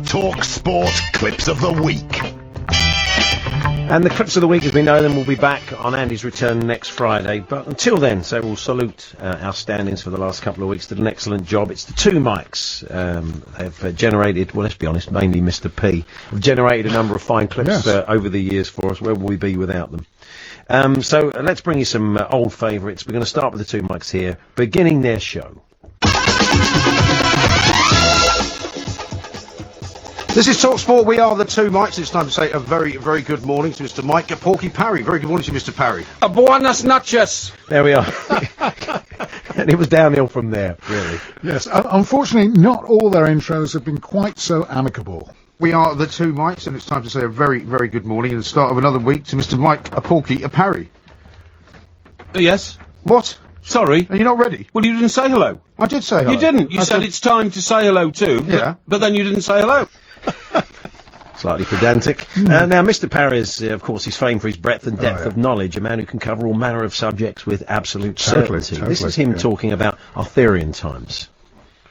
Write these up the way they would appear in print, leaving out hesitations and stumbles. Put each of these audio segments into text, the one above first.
Talk Sport Clips of the Week. And the clips of the week, as we know them, will be back on Andy's return next Friday. But until then, so we'll salute our stand-ins for the last couple of weeks. Did an excellent job. It's the two mics. They've generated, well, let's be honest, mainly Mr. P, have generated a number of fine clips over the years for us. Where will we be without them? So let's bring you some old favourites. We're going to start with the two mics here, beginning their show. This is TalkSport. We are the two mics. It's time to say a very, very good morning to Mr. Mike Porky Parry. Very good morning to you, Mr. Parry. Buenas noches. There we are. And it was downhill from there, really. Yes, unfortunately, not all their intros have been quite so amicable. We are the two mics, and it's time to say a very, very good morning and the start of another week to Mr. Mike Porky Parry. Yes. What? Sorry. Are you not ready? Well, you didn't say hello. I did say hello. You didn't. You said it's time to say hello too. Yeah. But then you didn't say hello. Slightly pedantic. Now, Mr. Parry is, of course, he's famed for his breadth and depth of knowledge, a man who can cover all manner of subjects with absolute certainty. This is him talking about Arthurian times.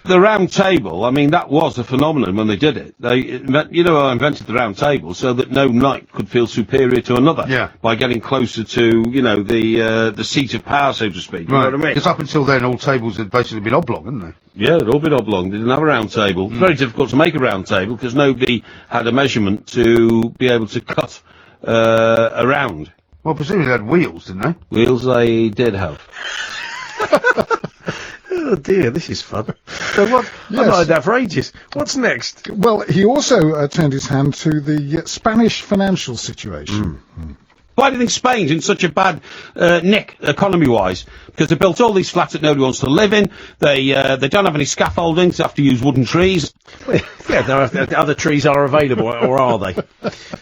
The round table, I mean, that was a phenomenon when they did it. I invented the round table so that no knight could feel superior to another. Yeah. By getting closer to, the seat of power, so to speak. You know what I mean? Because up until then, all tables had basically been oblong, hadn't they? Yeah, they'd all been oblong. They didn't have a round table. It's very difficult to make a round table because nobody had a measurement to be able to cut around. Well, presumably they had wheels, didn't they? Wheels they did have. Oh dear, this is fun. So what? I've not heard that for ages. What's next? Well, he also turned his hand to the Spanish financial situation. Why do you think Spain's in such a bad nick, economy-wise? Because they built all these flats that nobody wants to live in. They don't have any scaffolding, so they have to use wooden trees. Yeah, other trees are available, or are they?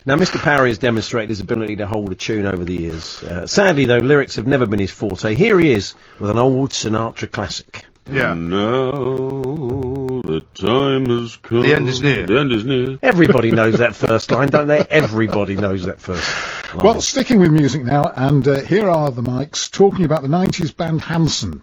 Now, Mr. Parry has demonstrated his ability to hold a tune over the years. Sadly, though, lyrics have never been his forte. Here he is with an old Sinatra classic. Yeah. Now the time has come. The end is near. The end is near. Everybody knows that first line, don't they? Everybody knows that first line. Well, sticking with music now, and here are the mics talking about the 90s band Hanson.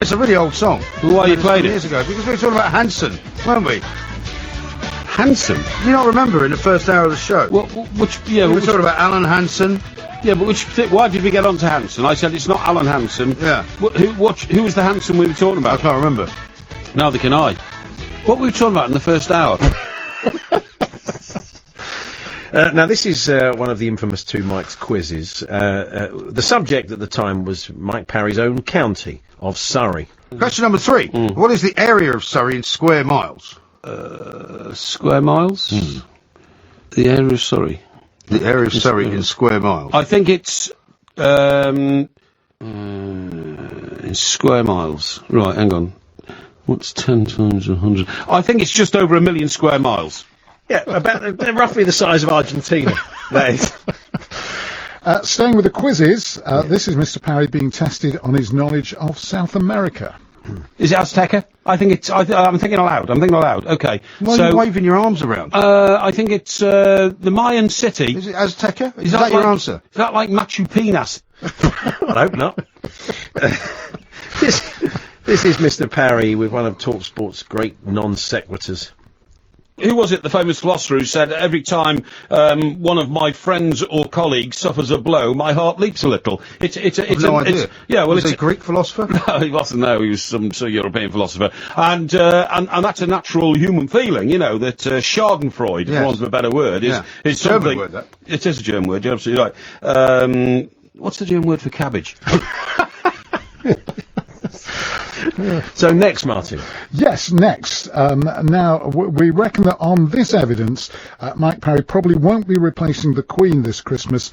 It's a really old song. Why you played it? Years ago, because we were talking about Hanson, weren't we? Hanson? You not remember in the first hour of the show? Well, we were talking about Alan Hansen. Yeah, but why did we get on to Hanson? I said it's not Alan Hansen. Yeah. Who was the Hanson we were talking about? I can't remember. Neither can I. What were we talking about in the first hour? Now, this is one of the infamous Two Mics quizzes. The subject at the time was Mike Parry's own county of Surrey. Question number 3. What is the area of Surrey in square miles? Square miles? The area of Surrey. The area of Surrey in square miles. I think it's in square miles. Right, hang on. What's 10 times 100? I think it's just over 1 million square miles. Yeah, about roughly the size of Argentina. That is. Staying with the quizzes, this is Mr. Parry being tested on his knowledge of South America. Is it Azteca? I think it's. I'm thinking aloud. Okay. Why are you waving your arms around? I think it's the Mayan city. Is it Azteca? Is that your answer? Is that like Machu Picchu? I hope not. This is Mr. Parry with one of TalkSport's great non-sequiturs. Who was it, the famous philosopher, who said, every time one of my friends or colleagues suffers a blow, my heart leaps a little? It's no idea. Was he a Greek philosopher? No, he wasn't. No, he was some European philosopher. And that's a natural human feeling, that Schadenfreude, for want of a better word, is something... German word, that. It is a German word, you're absolutely right. What's the German word for cabbage? So next, Martin. Yes, next. Now, we reckon that on this evidence, Mike Parry probably won't be replacing the Queen this Christmas.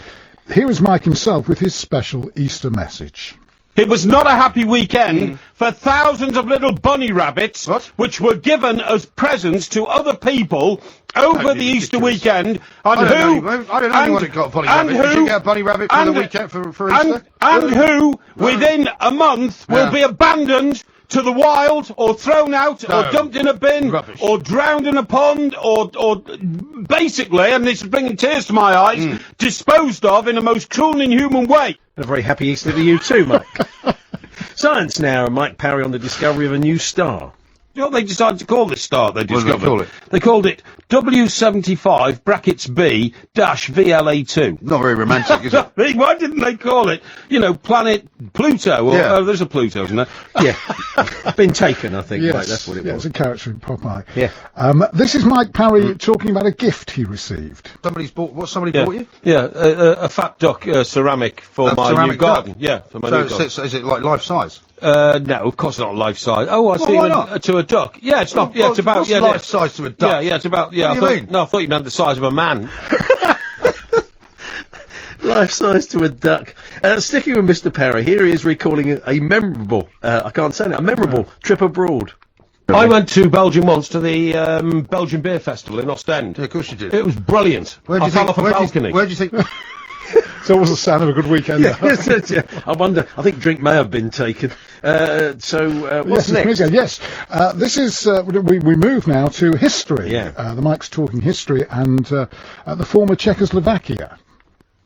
Here is Mike himself with his special Easter message. It was not a happy weekend for thousands of little bunny rabbits, which were given as presents to other people over the Easter weekend. I don't know anyone that got a bunny rabbit. Did you get a bunny rabbit for the weekend for Easter? And who, within a month, will be abandoned to the wild, or thrown out, or dumped in a bin, or drowned in a pond, or basically, and this is bringing tears to my eyes, disposed of in a most cruel and inhuman way. A very happy Easter to you too, Mike. Science now, and Mike Parry on the discovery of a new star. You know what they decided to call this start? They What did they discovered. call it? They called it W75 brackets B dash VLA2. Not very romantic, is it? Why didn't they call it, planet Pluto? Or, Yeah. Oh, there's a Pluto, isn't there? Yeah. Been taken, I think, Yes, mate, that's what it yeah, was. it's a character in Popeye. Yeah. This is Mike Parry talking about a gift he received. Somebody bought you? Yeah, a fat duck ceramic for A my new ceramic garden. duck? Yeah, for my new garden. So is it like life size? No, of course not life size. Oh, I see. why not? To a duck. Yeah, it's not. Yeah, it's about. What's Yeah, life size to a duck? Yeah, it's about. Yeah, What do you mean? No, I thought you meant the size of a man. Life size to a duck. Sticking with Mr. Parry, here he is recalling a memorable, I can't say it, a memorable trip abroad. I went to Belgium once to the Belgian Beer Festival in Ostend. Yeah, of course you did. It was brilliant. I fell off a balcony. Where do you think? It's always a sign of a good weekend. Yeah, I wonder, I think drink may have been taken. What's Yes, next? Yes. This is, we move now to history. Yeah. The Mike's talking history and the former Czechoslovakia.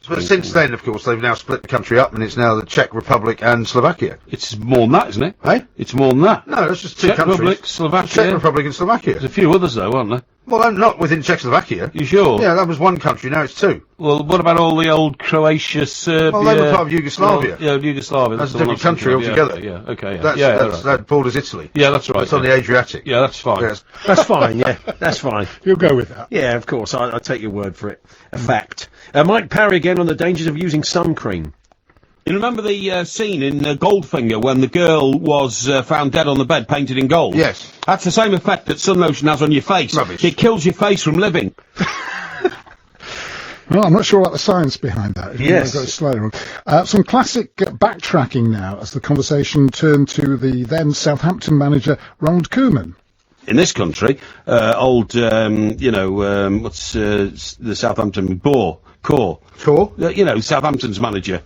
But since then, of course, they've now split the country up, and it's now the Czech Republic and Slovakia. It's more than that, isn't it? Eh? It's more than that. No, that's just two Czech countries. Republic, Slovakia. Czech Republic and Slovakia. There's a few others though, aren't there? Well, not within Czechoslovakia. You sure? Yeah, that was one country. Now it's two. Well, what about all the old Croatia, Serbia? Well, they were part of Yugoslavia. Well, yeah, Yugoslavia. That's a the one different I'm thinking country of. altogether. Yeah, okay. Yeah, right. That borders Italy. Yeah, that's right. It's on yeah. the Adriatic. Yeah, that's fine. Yes. That's fine, yeah, that's fine. You'll go with that. Yeah, of course, I take your word for it. A fact. Mike Parry again on the dangers of using sun cream. You remember the scene in Goldfinger when the girl was found dead on the bed painted in gold? Yes. That's the same effect that sun lotion has on your face. Rubbish. It kills your face from living. Well, I'm not sure about the science behind that. If you Yes. want to go slower. Some classic backtracking now as the conversation turned to the then Southampton manager, Ronald Koeman. In this country, what's the Southampton Core? Core? Southampton's manager.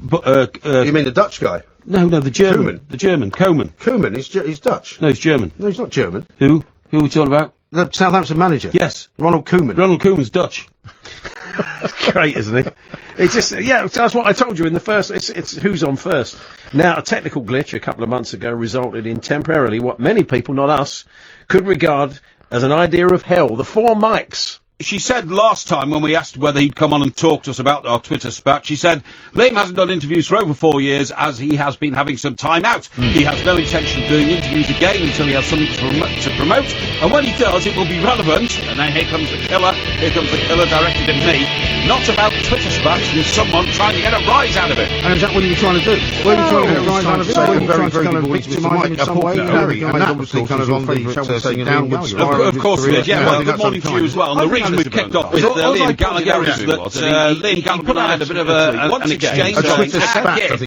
You mean the Dutch guy? No, the German. Koeman. The German, Koeman. Koeman, he's Dutch. No, he's German. No, he's not German. Who? Who are we talking about? The Southampton manager. Yes. Ronald Koeman. Ronald Koeman's Dutch. Great, isn't it? It's just, that's what I told you in the first, it's who's on first. Now, a technical glitch a couple of months ago resulted in temporarily what many people, not us, could regard as an idea of hell. The four mics. She said last time when we asked whether he'd come on and talk to us about our Twitter spat, she said, Liam hasn't done interviews for over 4 years as he has been having some time out. He has no intention of doing interviews again until he has something to promote. And when he does, it will be relevant. And then here comes the killer. Here comes the killer directed at me. Not about Twitter spats and someone trying to get a rise out of it. And is that what you were trying to do? What are you trying to get a rise out of it? No, Very, very, trying to good voice, Mr. Mike. Porky Parry, and that obviously kind of on the, shall we say, downward spiral. Of course it is, yeah. Well, good morning to you as well. And the reason we've kicked off with Liam Gallagher is that Liam Gallagher and I had a bit of an exchange.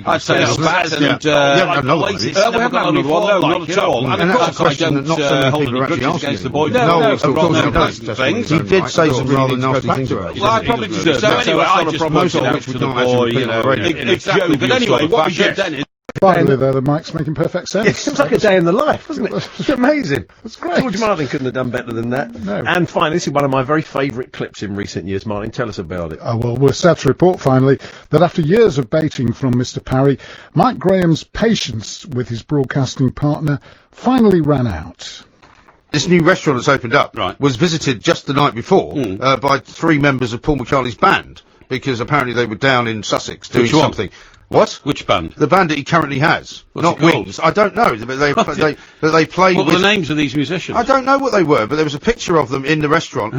I'd say a spat, and we haven't got another one, no, not at all. And of course I don't hold any grudges against the boy. No, of course he does. He did say some rather nasty things about you. Well, I probably deserve that. So anyway, I just promoted out to the boy, it's Joe. But anyway, what we did then is... Finally, there, the mic's making perfect sense. It was like a day in the life, wasn't it? It's amazing. It's great. George Martin couldn't have done better than that. No. And finally, this is one of my very favourite clips in recent years. Martin, tell us about it. Well, we're sad to report finally that after years of baiting from Mr. Parry, Mike Graham's patience with his broadcasting partner finally ran out. This new restaurant that's opened up was visited just the night before by 3 members of Paul McCartney's band, because apparently they were down in Sussex doing something. What? Which band? The band that he currently has. What's Not it called? Wings. I don't know. But they played What were with... the names of these musicians? I don't know what they were, but there was a picture of them in the restaurant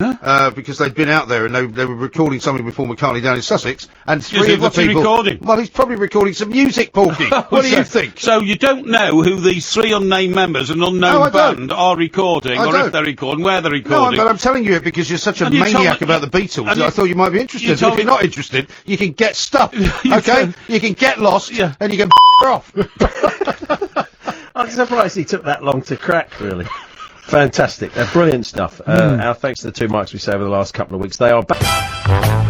because they'd been out there and they were recording something before McCartney down in Sussex. And 3 of the what's he people... recording? Well, he's probably recording some music, Porky. What do you think? So you don't know who these 3 unnamed members and No, unknown I don't. band are recording, I or don't. if they're recording, where they're No, recording. but I'm telling you it because you're such a And you told maniac me- about the Beatles. and I you- thought you might be interested. you told If you're me- not interested, you can get stuffed. You Okay? told- You can get lost and you can off. I'm surprised he took that long to crack, really. Fantastic. Brilliant stuff. Our thanks to the 2 mics we saved over the last couple of weeks. They are back.